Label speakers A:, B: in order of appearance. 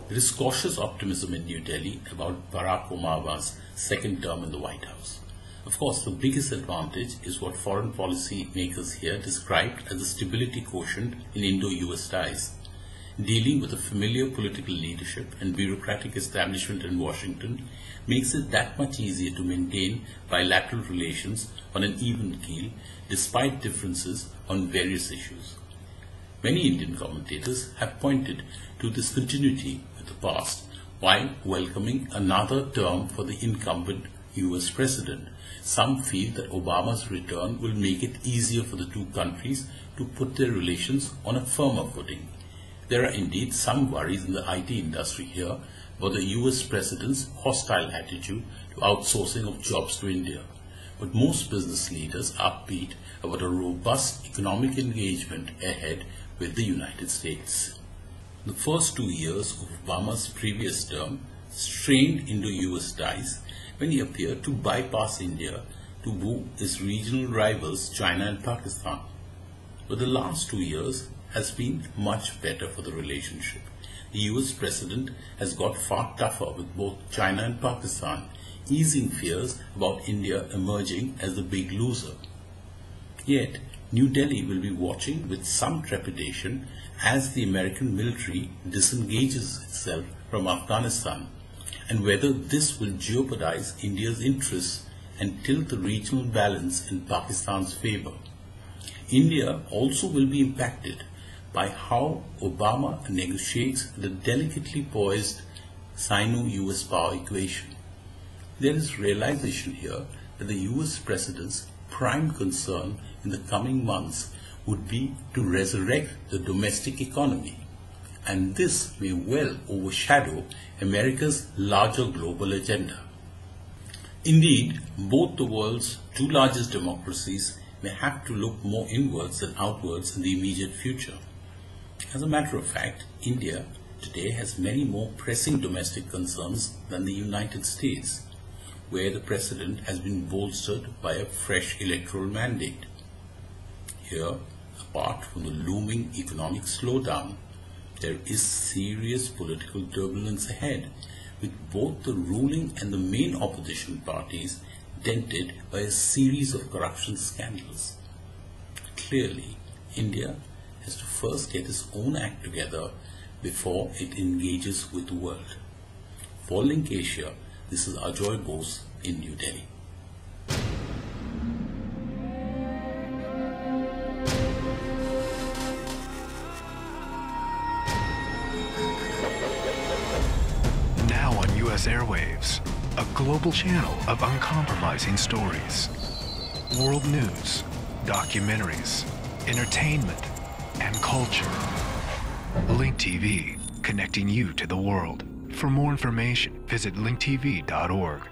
A: There is cautious optimism in New Delhi about Barack Obama's second term in the White House. Of course, the biggest advantage is what foreign policy makers here described as the stability quotient in Indo-US ties. Dealing with a familiar political leadership and bureaucratic establishment in Washington makes it that much easier to maintain bilateral relations on an even keel despite differences on various issues. Many Indian commentators have pointed to this continuity with the past while welcoming another term for the incumbent US President. Some feel that Obama's return will make it easier for the two countries to put their relations on a firmer footing. There are indeed some worries in the IT industry here about the US President's hostile attitude to outsourcing of jobs to India. But most business leaders are upbeat about a robust economic engagement ahead with the United States. The first 2 years of Obama's previous term strained Indo-US ties when he appeared to bypass India to woo his regional rivals China and Pakistan. But the last 2 years has been much better for the relationship. The US President has got far tougher with both China and Pakistan, easing fears about India emerging as the big loser. Yet, New Delhi will be watching with some trepidation as the American military disengages itself from Afghanistan, and whether this will jeopardize India's interests and tilt the regional balance in Pakistan's favor. India also will be impacted by how Obama negotiates the delicately poised Sino-US power equation. There is realization here that the US President's prime concern in the coming months would be to resurrect the domestic economy, and this may well overshadow America's larger global agenda. Indeed, both the world's two largest democracies may have to look more inwards than outwards in the immediate future. As a matter of fact, India today has many more pressing domestic concerns than the United States, where the President has been bolstered by a fresh electoral mandate. Here, apart from the looming economic slowdown, there is serious political turbulence ahead, with both the ruling and the main opposition parties dented by a series of corruption scandals. Clearly, India has to first get its own act together before it engages with the world. For LinkAsia, this is Ajoy Bose in New Delhi.
B: Now on US airwaves, a global channel of uncompromising stories. World news, documentaries, entertainment, and culture. Link TV, connecting you to the world. For more information, visit linktv.org.